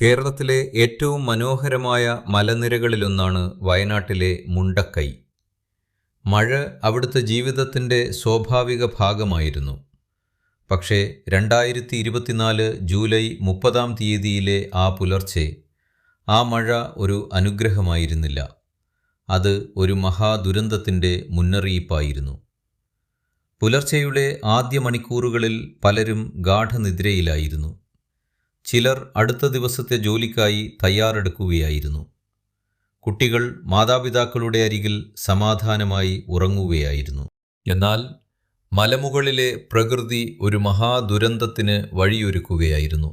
കേരളത്തിലെ ഏറ്റവും മനോഹരമായ മലനിരകളിലൊന്നാണ് വയനാട്ടിലെ മുണ്ടക്കൈ. മഴ അവിടുത്തെ ജീവിതത്തിൻ്റെ സ്വാഭാവിക ഭാഗമായിരുന്നു. പക്ഷേ 2024 ജൂലൈ 30 ആ പുലർച്ചെ ആ മഴ ഒരു അനുഗ്രഹമായിരുന്നില്ല. അത് ഒരു മഹാദുരന്തത്തിൻ്റെ മുന്നറിയിപ്പായിരുന്നു. പുലർച്ചെയുടെ ആദ്യ മണിക്കൂറുകളിൽ പലരും ഗാഠനിദ്രയിലായിരുന്നു. ചിലർ അടുത്ത ദിവസത്തെ ജോലിക്കായി തയ്യാറെടുക്കുകയായിരുന്നു. കുട്ടികൾ മാതാപിതാക്കളുടെ അരികിൽ സമാധാനമായി ഉറങ്ങുകയായിരുന്നു. എന്നാൽ മലമുകളിലെ പ്രകൃതി ഒരു മഹാദുരന്തത്തിന് വഴിയൊരുക്കുകയായിരുന്നു.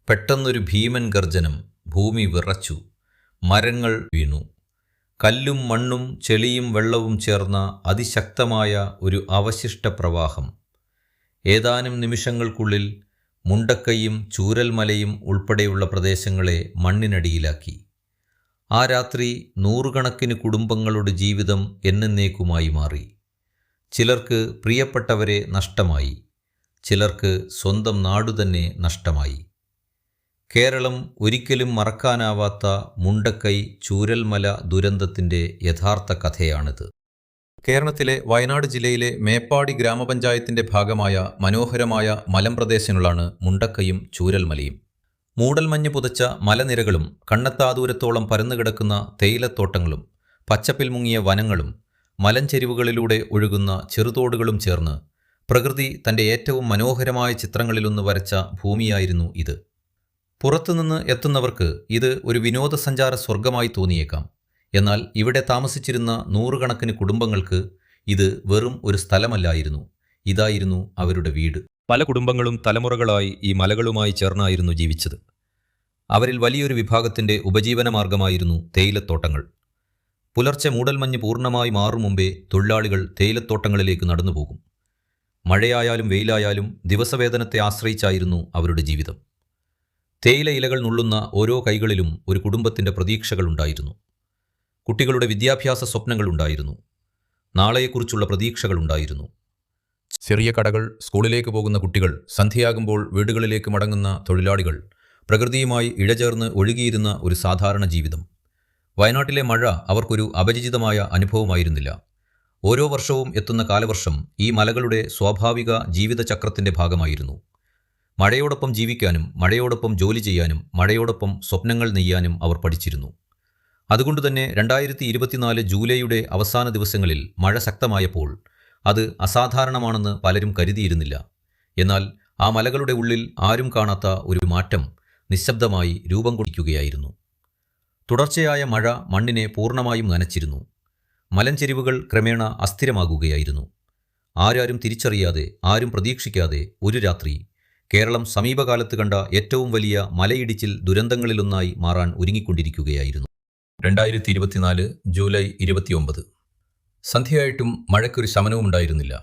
പെട്ടെന്നൊരു ഭീമൻ ഗർജനം. ഭൂമി വിറച്ചു, മരങ്ങൾ വീണു. കല്ലും മണ്ണും ചെളിയും വെള്ളവും ചേർന്ന അതിശക്തമായ ഒരു അവശിഷ്ട പ്രവാഹം ഏതാനും നിമിഷങ്ങൾക്കുള്ളിൽ മുണ്ടക്കൈയും ചൂരൽമലയും ഉൾപ്പെടെയുള്ള പ്രദേശങ്ങളെ മണ്ണിനടിയിലാക്കി. ആ രാത്രി നൂറുകണക്കിന് കുടുംബങ്ങളുടെ ജീവിതം എന്നേക്കുമായി മാറി. ചിലർക്ക് പ്രിയപ്പെട്ടവരെ നഷ്ടമായി, ചിലർക്ക് സ്വന്തം നാടുതന്നെ നഷ്ടമായി. കേരളം ഒരിക്കലും മറക്കാനാവാത്ത മുണ്ടക്കൈ ചൂരൽമല ദുരന്തത്തിൻ്റെ യഥാർത്ഥ കഥയാണിത്. കേരളത്തിലെ വയനാട് ജില്ലയിലെ മേപ്പാടി ഗ്രാമപഞ്ചായത്തിൻ്റെ ഭാഗമായ മനോഹരമായ മലമ്പ്രദേശങ്ങളാണ് മുണ്ടക്കൈയും ചൂരൽമലയും. മൂടൽമഞ്ഞ് പുതച്ച മലനിരകളും കണ്ണെത്താ ദൂരത്തോളം പരന്നുകിടക്കുന്ന തേയിലത്തോട്ടങ്ങളും പച്ചപ്പിൽ മുങ്ങിയ വനങ്ങളും മലഞ്ചെരിവുകളിലൂടെ ഒഴുകുന്ന ചെറുതോടുകളും ചേർന്ന് പ്രകൃതി തൻ്റെ ഏറ്റവും മനോഹരമായ ചിത്രങ്ങളിലൊന്ന് വരച്ച ഭൂമിയായിരുന്നു ഇത്. പുറത്തുനിന്ന് എത്തുന്നവർക്ക് ഇത് ഒരു വിനോദസഞ്ചാര സ്വർഗമായി തോന്നിയേക്കാം. എന്നാൽ ഇവിടെ താമസിച്ചിരുന്ന നൂറുകണക്കിന് കുടുംബങ്ങൾക്ക് ഇത് വെറും ഒരു സ്ഥലമല്ലായിരുന്നു, ഇതായിരുന്നു അവരുടെ വീട്. പല കുടുംബങ്ങളും തലമുറകളായി ഈ മലകളുമായി ചേർന്നായിരുന്നു ജീവിച്ചത്. അവരിൽ വലിയൊരു വിഭാഗത്തിൻ്റെ ഉപജീവനമാർഗമായിരുന്നു തേയിലത്തോട്ടങ്ങൾ. പുലർച്ചെ മൂടൽമഞ്ഞ് പൂർണ്ണമായി മാറും മുമ്പേ തൊഴിലാളികൾ തേയിലത്തോട്ടങ്ങളിലേക്ക് നടന്നുപോകും. മഴയായാലും വെയിലായാലും ദിവസവേതനത്തെ ആശ്രയിച്ചായിരുന്നു അവരുടെ ജീവിതം. തേയില ഇലകൾ നുള്ളുന്ന ഓരോ കൈകളിലും ഒരു കുടുംബത്തിൻ്റെ പ്രതീക്ഷകളുണ്ടായിരുന്നു. കുട്ടികളുടെ വിദ്യാഭ്യാസ സ്വപ്നങ്ങളുണ്ടായിരുന്നു. നാളെയെക്കുറിച്ചുള്ള പ്രതീക്ഷകളുണ്ടായിരുന്നു. ചെറിയ കടകൾ, സ്കൂളിലേക്ക് പോകുന്ന കുട്ടികൾ, സന്ധ്യയാകുമ്പോൾ വീടുകളിലേക്ക് മടങ്ങുന്ന തൊഴിലാളികൾ, പ്രകൃതിയുമായി ഇഴചേർന്ന് ഒഴുകിയിരുന്ന ഒരു സാധാരണ ജീവിതം. വയനാട്ടിലെ മഴ അവർക്കൊരു അപരിചിതമായ അനുഭവമായിരുന്നില്ല. ഓരോ വർഷവും എത്തുന്ന കാലവർഷം ഈ മലകളുടെ സ്വാഭാവിക ജീവിതചക്രത്തിൻ്റെ ഭാഗമായിരുന്നു. മഴയോടൊപ്പം ജീവിക്കാനും മഴയോടൊപ്പം ജോലി ചെയ്യാനും മഴയോടൊപ്പം സ്വപ്നങ്ങൾ നെയ്യാനും അവർ പഠിച്ചിരുന്നു. അതുകൊണ്ടുതന്നെ 2024 ജൂലൈയുടെ അവസാന ദിവസങ്ങളിൽ മഴ ശക്തമായപ്പോൾ അത് അസാധാരണമാണെന്ന് പലരും കരുതിയിരുന്നില്ല. എന്നാൽ ആ മലകളുടെ ഉള്ളിൽ ആരും കാണാത്ത ഒരു മാറ്റം നിശബ്ദമായി രൂപം കൊള്ളിക്കുകയായിരുന്നു. തുടർച്ചയായ മഴ മണ്ണിനെ പൂർണ്ണമായും നനച്ചിരുന്നു. മലഞ്ചെരിവുകൾ ക്രമേണ അസ്ഥിരമാകുകയായിരുന്നു. ആരും തിരിച്ചറിയാതെ, ആരും പ്രതീക്ഷിക്കാതെ ഒരു രാത്രി കേരളം സമീപകാലത്ത് കണ്ട ഏറ്റവും വലിയ മലയിടിച്ചിൽ ദുരന്തങ്ങളിലൊന്നായി മാറാൻ ഒരുങ്ങിക്കൊണ്ടിരിക്കുകയായിരുന്നു. 2024 ജൂലൈ 29. സന്ധ്യയായിട്ടും മഴയ്ക്കൊരു ശമനവും ഉണ്ടായിരുന്നില്ല.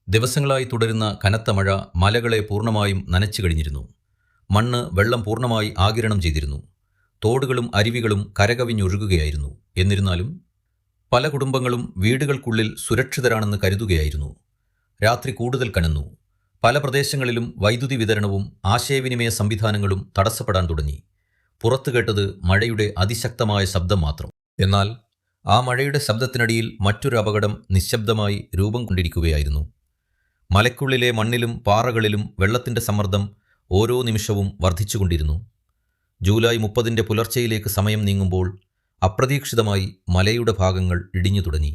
ദിവസങ്ങളായി തുടരുന്ന കനത്ത മഴ മലകളെ പൂർണ്ണമായും നനച്ചു കഴിഞ്ഞിരുന്നു. മണ്ണ് വെള്ളം പൂർണ്ണമായി ആഗിരണം ചെയ്തിരുന്നു. തോടുകളും അരുവികളും കരകവിഞ്ഞൊഴുകുകയായിരുന്നു. എന്നിരുന്നാലും പല കുടുംബങ്ങളും വീടുകൾക്കുള്ളിൽ സുരക്ഷിതരാണെന്ന് കരുതുകയായിരുന്നു. രാത്രി കൂടുതൽ കനന്നു. പല പ്രദേശങ്ങളിലും വൈദ്യുതി വിതരണവും ആശയവിനിമയ സംവിധാനങ്ങളും തടസ്സപ്പെടാൻ തുടങ്ങി. പുറത്തു കേട്ടത് മഴയുടെ അതിശക്തമായ ശബ്ദം മാത്രം. എന്നാൽ ആ മഴയുടെ ശബ്ദത്തിനടിയിൽ മറ്റൊരു അപകടം നിശബ്ദമായി രൂപം കൊണ്ടിരിക്കുകയായിരുന്നു. മലയ്ക്കുള്ളിലെ മണ്ണിലും പാറകളിലും വെള്ളത്തിൻ്റെ സമ്മർദ്ദം ഓരോ നിമിഷവും വർദ്ധിച്ചുകൊണ്ടിരുന്നു. ജൂലൈ 30 പുലർച്ചയിലേക്ക് സമയം നീങ്ങുമ്പോൾ അപ്രതീക്ഷിതമായി മലയുടെ ഭാഗങ്ങൾ ഇടിഞ്ഞു തുടങ്ങി.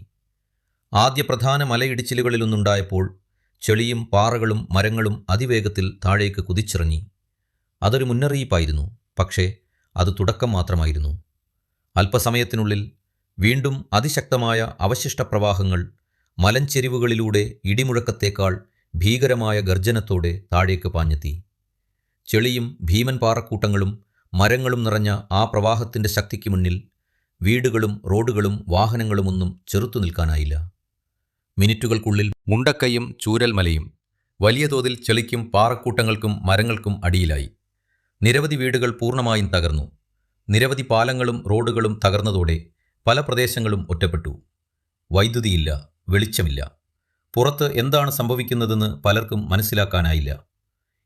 ആദ്യ പ്രധാന മലയിടിച്ചിലുകളിലൊന്നുണ്ടായപ്പോൾ ചെളിയും പാറകളും മരങ്ങളും അതിവേഗത്തിൽ താഴേക്ക് കുതിച്ചിറങ്ങി. അതൊരു മുന്നറിയിപ്പായിരുന്നു. പക്ഷേ അത് തുടക്കം മാത്രമായിരുന്നു. അല്പസമയത്തിനുള്ളിൽ വീണ്ടും അതിശക്തമായ അവശിഷ്ട പ്രവാഹങ്ങൾ മലഞ്ചെരിവുകളിലൂടെ ഇടിമുഴക്കത്തേക്കാൾ ഭീകരമായ ഗർജനത്തോടെ താഴേക്ക് പാഞ്ഞെത്തി. ചെളിയും ഭീമൻ പാറക്കൂട്ടങ്ങളും മരങ്ങളും നിറഞ്ഞ ആ പ്രവാഹത്തിൻ്റെ ശക്തിക്ക് മുന്നിൽ വീടുകളും റോഡുകളും വാഹനങ്ങളുമൊന്നും ചെറുത്തു നിൽക്കാനായില്ല. മിനിറ്റുകൾക്കുള്ളിൽ മുണ്ടക്കൈയും ചൂരൽമലയും വലിയ തോതിൽ ചെളിക്കും പാറക്കൂട്ടങ്ങൾക്കും മരങ്ങൾക്കും അടിയിലായി. നിരവധി വീടുകൾ പൂർണ്ണമായും തകർന്നു. നിരവധി പാലങ്ങളും റോഡുകളും തകർന്നതോടെ പല പ്രദേശങ്ങളും ഒറ്റപ്പെട്ടു. വൈദ്യുതിയില്ല, വെളിച്ചമില്ല. പുറത്ത് എന്താണ് സംഭവിക്കുന്നതെന്ന് പലർക്കും മനസ്സിലാക്കാനായില്ല.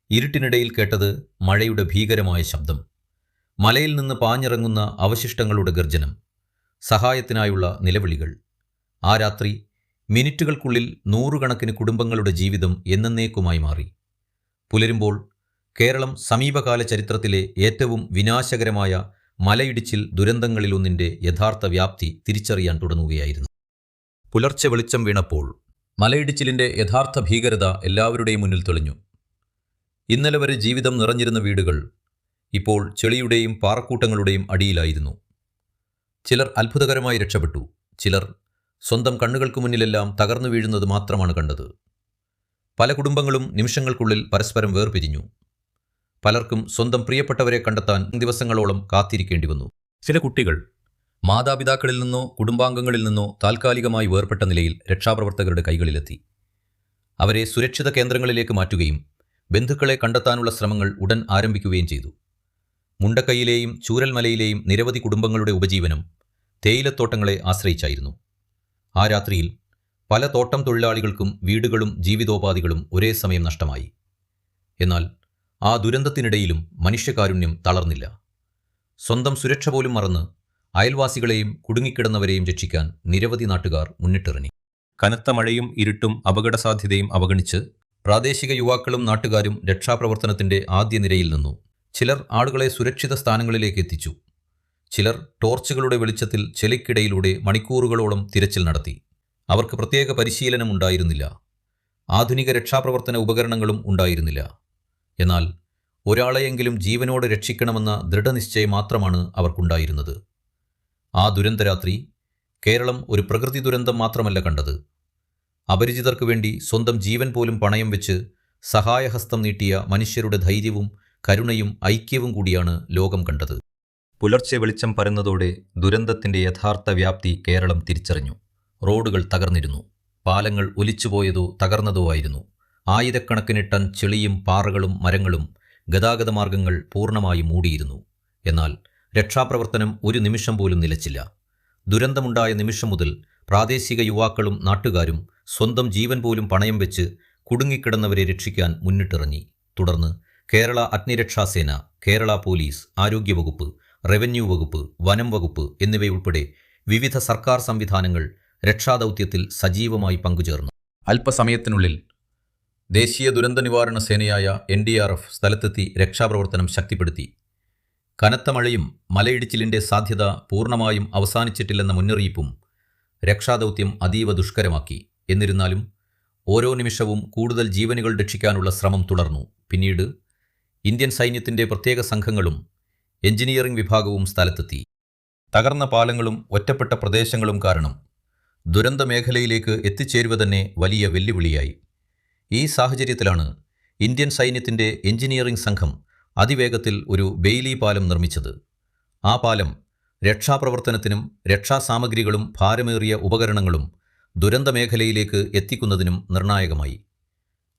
ഇരുട്ടിനിടയിൽ കേട്ടത് മഴയുടെ ഭീകരമായ ശബ്ദം. മലയിൽ നിന്ന് പാഞ്ഞിറങ്ങുന്ന അവശിഷ്ടങ്ങളുടെ ഗർജനം, സഹായത്തിനായുള്ള നിലവിളികൾ. ആ രാത്രി മിനിറ്റുകൾക്കുള്ളിൽ നൂറുകണക്കിന് കുടുംബങ്ങളുടെ ജീവിതം എന്നേക്കുമായി മാറി. പുലരുമ്പോൾ കേരളം സമീപകാല ചരിത്രത്തിലെ ഏറ്റവും വിനാശകരമായ മലയിടിച്ചിൽ ദുരന്തങ്ങളിലൊന്നിൻ്റെ യഥാർത്ഥ വ്യാപ്തി തിരിച്ചറിയാൻ തുടങ്ങുകയായിരുന്നു. പുലർച്ചെ വെളിച്ചം വീണപ്പോൾ മലയിടിച്ചിലിൻ്റെ യഥാർത്ഥ ഭീകരത എല്ലാവരുടെയും മുന്നിൽ തെളിഞ്ഞു. ഇന്നലെ വരെ ജീവിതം നിറഞ്ഞിരുന്ന വീടുകൾ ഇപ്പോൾ ചെളിയുടെയും പാറക്കൂട്ടങ്ങളുടെയും അടിയിലായിരുന്നു. ചിലർ അത്ഭുതകരമായി രക്ഷപ്പെട്ടു. ചിലർ സ്വന്തം കണ്ണുകൾക്ക് മുന്നിലെല്ലാം തകർന്നു വീഴുന്നത് മാത്രമാണ് കണ്ടത്. പല കുടുംബങ്ങളും നിമിഷങ്ങൾക്കുള്ളിൽ പരസ്പരം വേർപിരിഞ്ഞു. പലർക്കും സ്വന്തം പ്രിയപ്പെട്ടവരെ കണ്ടെത്താൻ ദിവസങ്ങളോളം കാത്തിരിക്കേണ്ടി വന്നു. ചില കുട്ടികൾ മാതാപിതാക്കളിൽ നിന്നോ കുടുംബാംഗങ്ങളിൽ നിന്നോ താൽക്കാലികമായി വേർപെട്ട നിലയിൽ രക്ഷാപ്രവർത്തകരുടെ കൈകളിലെത്തി. അവരെ സുരക്ഷിത കേന്ദ്രങ്ങളിലേക്ക് മാറ്റുകയും ബന്ധുക്കളെ കണ്ടെത്താനുള്ള ശ്രമങ്ങൾ ഉടൻ ആരംഭിക്കുകയും ചെയ്തു. മുണ്ടക്കൈയിലെയും ചൂരൽമലയിലെയും നിരവധി കുടുംബങ്ങളുടെ ഉപജീവനം തേയിലത്തോട്ടങ്ങളെ ആശ്രയിച്ചായിരുന്നു. ആ രാത്രിയിൽ പല തോട്ടം തൊഴിലാളികൾക്കും വീടുകളും ജീവിതോപാധികളും ഒരേ സമയം നഷ്ടമായി. എന്നാൽ ആ ദുരന്തത്തിനിടയിലും മനുഷ്യകാരുണ്യം തളർന്നില്ല. സ്വന്തം സുരക്ഷ പോലും മറന്ന് അയൽവാസികളെയും കുടുങ്ങിക്കിടന്നവരെയും രക്ഷിക്കാൻ നിരവധി നാട്ടുകാർ മുന്നിട്ടിറങ്ങി. കനത്ത മഴയും ഇരുട്ടും അപകടസാധ്യതയും അവഗണിച്ച് പ്രാദേശിക യുവാക്കളും നാട്ടുകാരും രക്ഷാപ്രവർത്തനത്തിൻ്റെ ആദ്യ നിരയിൽ നിന്നു. ചിലർ ആളുകളെ സുരക്ഷിത സ്ഥാനങ്ങളിലേക്ക് എത്തിച്ചു. ചിലർ ടോർച്ചുകളുടെ വെളിച്ചത്തിൽ ചെളിക്കിടയിലൂടെ മണിക്കൂറുകളോളം തിരച്ചിൽ നടത്തി. അവർക്ക് പ്രത്യേക പരിശീലനം ഉണ്ടായിരുന്നില്ല. ആധുനിക രക്ഷാപ്രവർത്തന ഉപകരണങ്ങളും ഉണ്ടായിരുന്നില്ല. എന്നാൽ ഒരാളെയെങ്കിലും ജീവനോടെ രക്ഷിക്കണമെന്ന ദൃഢനിശ്ചയം മാത്രമാണ് അവർക്കുണ്ടായിരുന്നത്. ആ ദുരന്തരാത്രി കേരളം ഒരു പ്രകൃതി ദുരന്തം മാത്രമല്ല കണ്ടത്. അപരിചിതർക്കു വേണ്ടി സ്വന്തം ജീവൻ പോലും പണയം വെച്ച് സഹായഹസ്തം നീട്ടിയ മനുഷ്യരുടെ ധൈര്യവും കരുണയും ഐക്യവും കൂടിയാണ് ലോകം കണ്ടത്. പുലർച്ചെ വെളിച്ചം പരന്നതോടെ ദുരന്തത്തിൻ്റെ യഥാർത്ഥ വ്യാപ്തി കേരളം തിരിച്ചറിഞ്ഞു. റോഡുകൾ തകർന്നിരുന്നു. പാലങ്ങൾ ഒലിച്ചുപോയതോ തകർന്നതോ ആയിരുന്നു. ആയിരക്കണക്കിന് ടൺ ചെളിയും പാറകളും മരങ്ങളും ഗതാഗത മാർഗങ്ങൾ പൂർണ്ണമായും മൂടിയിരുന്നു. എന്നാൽ രക്ഷാപ്രവർത്തനം ഒരു നിമിഷം പോലും നിലച്ചില്ല. ദുരന്തമുണ്ടായ നിമിഷം മുതൽ പ്രാദേശിക യുവാക്കളും നാട്ടുകാരും സ്വന്തം ജീവൻ പോലും പണയം വെച്ച് കുടുങ്ങിക്കിടന്നവരെ രക്ഷിക്കാൻ മുന്നിട്ടിറങ്ങി. തുടർന്ന് കേരള അഗ്നിരക്ഷാസേന, കേരള പോലീസ്, ആരോഗ്യവകുപ്പ്, റവന്യൂ വകുപ്പ്, വനം വകുപ്പ് എന്നിവയുൾപ്പെടെ വിവിധ സർക്കാർ സംവിധാനങ്ങൾ രക്ഷാദൗത്യത്തിൽ സജീവമായി പങ്കുചേർന്നു. അല്പസമയത്തിനുള്ളിൽ ദേശീയ ദുരന്ത നിവാരണ സേനയായ NDRF സ്ഥലത്തെത്തി രക്ഷാപ്രവർത്തനം ശക്തിപ്പെടുത്തി. കനത്ത മഴയും മലയിടിച്ചിലിൻ്റെ സാധ്യത പൂർണ്ണമായും അവസാനിച്ചിട്ടില്ലെന്ന മുന്നറിയിപ്പും രക്ഷാദൗത്യം അതീവ ദുഷ്കരമാക്കി. എന്നിരുന്നാലും ഓരോ നിമിഷവും കൂടുതൽ ജീവനുകൾ രക്ഷിക്കാനുള്ള ശ്രമം തുടർന്നു. പിന്നീട് ഇന്ത്യൻ സൈന്യത്തിൻ്റെ പ്രത്യേക സംഘങ്ങളും എഞ്ചിനീയറിംഗ് വിഭാഗവും സ്ഥലത്തെത്തി. തകർന്ന പാലങ്ങളും ഒറ്റപ്പെട്ട പ്രദേശങ്ങളും കാരണം ദുരന്ത മേഖലയിലേക്ക് എത്തിച്ചേരുക തന്നെ വലിയ വെല്ലുവിളിയായി. ഈ സാഹചര്യത്തിലാണ് ഇന്ത്യൻ സൈന്യത്തിൻ്റെ എഞ്ചിനീയറിംഗ് സംഘം അതിവേഗത്തിൽ ഒരു ബെയ്ലി പാലം നിർമ്മിച്ചത്. ആ പാലം രക്ഷാപ്രവർത്തനത്തിനും രക്ഷാസാമഗ്രികളും ഭാരമേറിയ ഉപകരണങ്ങളും ദുരന്ത മേഖലയിലേക്ക് എത്തിക്കുന്നതിനും നിർണായകമായി.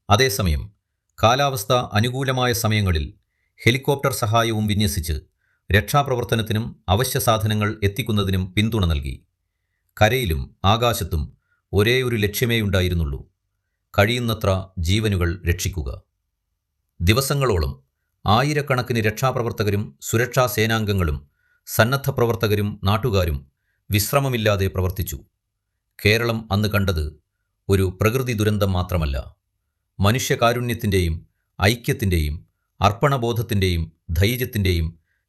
അതേസമയം കാലാവസ്ഥ അനുകൂലമായ സമയങ്ങളിൽ ഹെലികോപ്റ്റർ സഹായവും വിന്യസിച്ച് രക്ഷാപ്രവർത്തനത്തിനും അവശ്യ സാധനങ്ങൾ എത്തിക്കുന്നതിനും പിന്തുണ നൽകി. കരയിലും ആകാശത്തും ഒരേ ഒരു ലക്ഷ്യമേ ഉണ്ടായിരുന്നുള്ളൂ: കഴിയുന്നത്ര ജീവനുകൾ രക്ഷിക്കുക. ദിവസങ്ങളോളം ആയിരക്കണക്കിന് രക്ഷാപ്രവർത്തകരും സുരക്ഷാ സേനാംഗങ്ങളും സന്നദ്ധ പ്രവർത്തകരും നാട്ടുകാരും വിശ്രമമില്ലാതെ പ്രവർത്തിച്ചു. കേരളം അന്ന് കണ്ടത് ഒരു പ്രകൃതി ദുരന്തം മാത്രമല്ല, മനുഷ്യകാരുണ്യത്തിൻ്റെയും ഐക്യത്തിൻ്റെയും അർപ്പണബോധത്തിൻ്റെയും ധൈര്യത്തിൻ്റെയും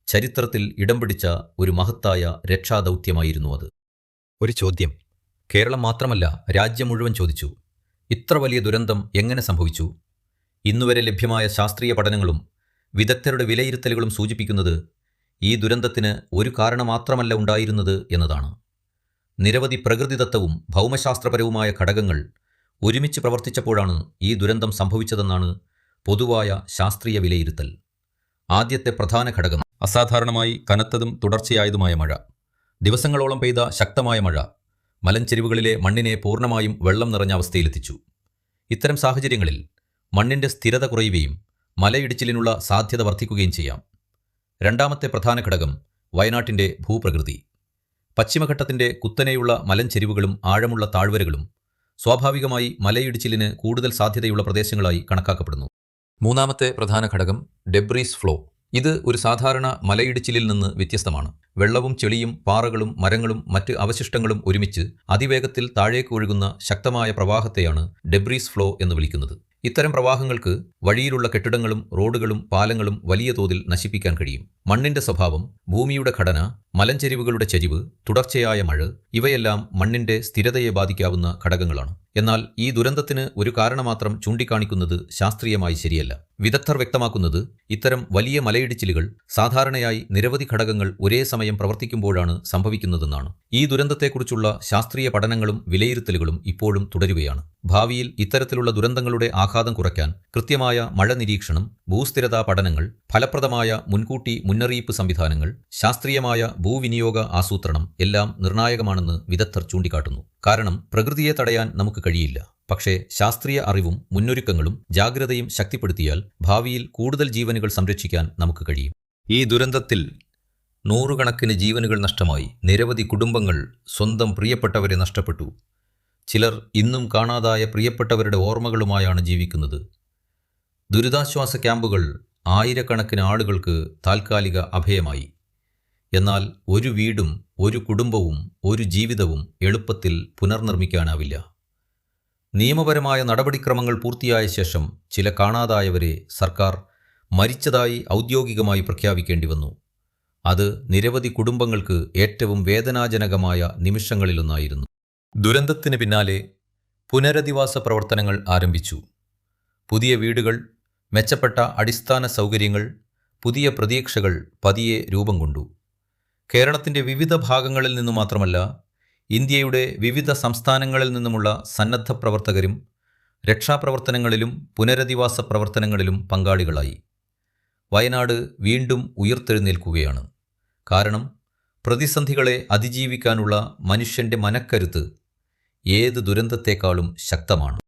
ചരിത്രത്തിൽ ഇടം പിടിച്ച ഒരു മഹത്തായ രക്ഷാദൗത്യമായിരുന്നു അത്. ഒരു ചോദ്യം കേരളം മാത്രമല്ല, രാജ്യം മുഴുവൻ ചോദിച്ചു: ഇത്ര വലിയ ദുരന്തം എങ്ങനെ സംഭവിച്ചു? ഇന്നുവരെ ലഭ്യമായ ശാസ്ത്രീയ പഠനങ്ങളും വിദഗ്ധരുടെ വിലയിരുത്തലുകളും സൂചിപ്പിക്കുന്നത് ഈ ദുരന്തത്തിന് ഒരു കാരണം മാത്രമല്ല ഉണ്ടായിരുന്നത് എന്നതാണ്. നിരവധി പ്രകൃതിദത്തവും ഭൗമശാസ്ത്രപരവുമായ ഘടകങ്ങൾ ഒരുമിച്ച് പ്രവർത്തിച്ചപ്പോഴാണ് ഈ ദുരന്തം സംഭവിച്ചതെന്നാണ് പൊതുവായ ശാസ്ത്രീയ വിലയിരുത്തൽ. ആദ്യത്തെ പ്രധാന ഘടകം അസാധാരണമായി കനത്തതും തുടർച്ചയായതുമായ മഴ. ദിവസങ്ങളോളം പെയ്ത ശക്തമായ മഴ മലഞ്ചെരിവുകളിലെ മണ്ണിനെ പൂർണ്ണമായും വെള്ളം നിറഞ്ഞ അവസ്ഥയിലെത്തിച്ചു. ഇത്തരം സാഹചര്യങ്ങളിൽ മണ്ണിൻ്റെ സ്ഥിരത കുറയുകയും മലയിടിച്ചിലിനുള്ള സാധ്യത വർദ്ധിക്കുകയും ചെയ്യാം. രണ്ടാമത്തെ പ്രധാന ഘടകം വയനാട്ടിൻ്റെ ഭൂപ്രകൃതി. പശ്ചിമഘട്ടത്തിൻ്റെ കുത്തനെയുള്ള മലഞ്ചെരിവുകളും ആഴമുള്ള താഴ്വരകളും സ്വാഭാവികമായി മലയിടിച്ചിലിന് കൂടുതൽ സാധ്യതയുള്ള പ്രദേശങ്ങളായി കണക്കാക്കപ്പെടുന്നു. മൂന്നാമത്തെ പ്രധാന ഘടകം ഡെബ്രീസ് ഫ്ലോ. ഇത് ഒരു സാധാരണ മലയിടിച്ചിലിൽ നിന്ന് വ്യത്യസ്തമാണ്. വെള്ളവും ചെളിയും പാറകളും മരങ്ങളും മറ്റ് അവശിഷ്ടങ്ങളും ഒരുമിച്ച് അതിവേഗത്തിൽ താഴേക്ക് ഒഴുകുന്ന ശക്തമായ പ്രവാഹത്തെയാണ് ഡെബ്രീസ് ഫ്ലോ എന്ന് വിളിക്കുന്നത്. ഇത്തരം പ്രവാഹങ്ങൾക്ക് വഴിയിലുള്ള കെട്ടിടങ്ങളും റോഡുകളും പാലങ്ങളും വലിയ തോതിൽ നശിപ്പിക്കാൻ കഴിയും. മണ്ണിന്റെ സ്വഭാവം, ഭൂമിയുടെ ഘടന, മലഞ്ചെരിവുകളുടെ ചരിവ്, തുടർച്ചയായ മഴ ഇവയെല്ലാം മണ്ണിന്റെ സ്ഥിരതയെ ബാധിക്കാവുന്ന ഘടകങ്ങളാണ്. എന്നാൽ ഈ ദുരന്തത്തിന് ഒരു കാരണം മാത്രം ചൂണ്ടിക്കാണിക്കുന്നത് ശാസ്ത്രീയമായി ശരിയല്ല. വിദഗ്ധർ വ്യക്തമാക്കുന്നത് ഇത്തരം വലിയ മലയിടിച്ചിലുകൾ സാധാരണയായി നിരവധി ഘടകങ്ങൾ ഒരേ സമയം പ്രവർത്തിക്കുമ്പോഴാണ് സംഭവിക്കുന്നതെന്നാണ്. ഈ ദുരന്തത്തെക്കുറിച്ചുള്ള ശാസ്ത്രീയ പഠനങ്ങളും വിലയിരുത്തലുകളും ഇപ്പോഴും തുടരുകയാണ്. ഭാവിയിൽ ഇത്തരത്തിലുള്ള ദുരന്തങ്ങളുടെ ആഘാതം കുറയ്ക്കാൻ കൃത്യമായ മഴ നിരീക്ഷണം, ഭൂസ്ഥിരതാ പഠനങ്ങൾ, ഫലപ്രദമായ മുൻകൂട്ടി മുന്നറിയിപ്പ് സംവിധാനങ്ങൾ, ശാസ്ത്രീയമായ ഭൂവിനിയോഗ ആസൂത്രണം എല്ലാം നിർണായകമാണെന്ന് വിദഗ്ധർ ചൂണ്ടിക്കാട്ടുന്നു. കാരണം പ്രകൃതിയെ തടയാൻ നമുക്ക് കഴിയില്ല. പക്ഷേ ശാസ്ത്രീയ അറിവും മുന്നൊരുക്കങ്ങളും ജാഗ്രതയും ശക്തിപ്പെടുത്തിയാൽ ഭാവിയിൽ കൂടുതൽ ജീവനുകൾ സംരക്ഷിക്കാൻ നമുക്ക് കഴിയും. ഈ ദുരന്തത്തിൽ നൂറുകണക്കിന് ജീവനുകൾ നഷ്ടമായി. നിരവധി കുടുംബങ്ങൾ സ്വന്തം പ്രിയപ്പെട്ടവരെ നഷ്ടപ്പെട്ടു. ചിലർ ഇന്നും കാണാതായ പ്രിയപ്പെട്ടവരുടെ ഓർമ്മകളുമായാണ് ജീവിക്കുന്നത്. ദുരിതാശ്വാസ ക്യാമ്പുകൾ ആയിരക്കണക്കിന് ആളുകൾക്ക് താൽക്കാലിക അഭയമായി. എന്നാൽ ഒരു വീടും ഒരു കുടുംബവും ഒരു ജീവിതവും എളുപ്പത്തിൽ പുനർനിർമ്മിക്കാനാവില്ല. നിയമപരമായ നടപടിക്രമങ്ങൾ പൂർത്തിയായ ശേഷം ചില കാണാതായവരെ സർക്കാർ മരിച്ചതായി ഔദ്യോഗികമായി പ്രഖ്യാപിക്കേണ്ടി വന്നു. അത് നിരവധി കുടുംബങ്ങൾക്ക് ഏറ്റവും വേദനാജനകമായ നിമിഷങ്ങളിലൊന്നായിരുന്നു. ദുരന്തത്തിന് പിന്നാലെ പുനരധിവാസ പ്രവർത്തനങ്ങൾ ആരംഭിച്ചു. പുതിയ വീടുകൾ, മെച്ചപ്പെട്ട അടിസ്ഥാന സൗകര്യങ്ങൾ, പുതിയ പ്രതീക്ഷകൾ പതിയെ രൂപം കൊണ്ടു. കേരളത്തിൻ്റെ വിവിധ ഭാഗങ്ങളിൽ നിന്നു മാത്രമല്ല, ഇന്ത്യയുടെ വിവിധ സംസ്ഥാനങ്ങളിൽ നിന്നുമുള്ള സന്നദ്ധ പ്രവർത്തകരും രക്ഷാപ്രവർത്തനങ്ങളിലും പുനരധിവാസ പ്രവർത്തനങ്ങളിലും പങ്കാളികളായി. വയനാട് വീണ്ടും ഉയർത്തെഴുന്നേൽക്കുകയാണ്. കാരണം പ്രതിസന്ധികളെ അതിജീവിക്കാനുള്ള മനുഷ്യൻ്റെ മനക്കരുത്ത് ഏത് ദുരന്തത്തെക്കാളും ശക്തമാണ്.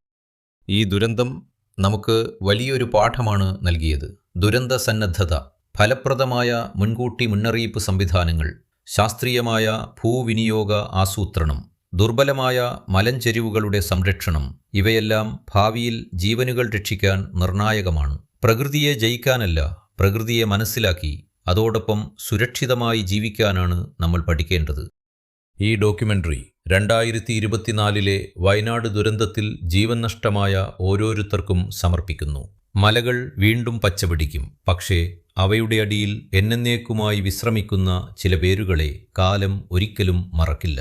ഈ ദുരന്തം നമുക്ക് വലിയൊരു പാഠമാണ് നൽകിയത്. ദുരന്ത സന്നദ്ധത, ഫലപ്രദമായ മുൻകൂട്ടി മുന്നറിയിപ്പ് സംവിധാനങ്ങൾ, ശാസ്ത്രീയമായ ഭൂവിനിയോഗ ആസൂത്രണം, ദുർബലമായ മലഞ്ചെരിവുകളുടെ സംരക്ഷണം ഇവയെല്ലാം ഭാവിയിൽ ജീവനുകൾ രക്ഷിക്കാൻ നിർണായകമാണ്. പ്രകൃതിയെ ജയിക്കാനല്ല, പ്രകൃതിയെ മനസ്സിലാക്കി അതോടൊപ്പം സുരക്ഷിതമായി ജീവിക്കാനാണ് നമ്മൾ പഠിക്കേണ്ടത്. ഈ ഡോക്യുമെൻ്ററി 2024 വയനാട് ദുരന്തത്തിൽ ജീവൻ നഷ്ടമായ ഓരോരുത്തർക്കും സമർപ്പിക്കുന്നു. മലകൾ വീണ്ടും പച്ചപിടിക്കും, പക്ഷേ അവയുടെ അടിയിൽ എന്നേക്കുമായി വിശ്രമിക്കുന്ന ചില പേരുകളെ കാലം ഒരിക്കലും മറക്കില്ല.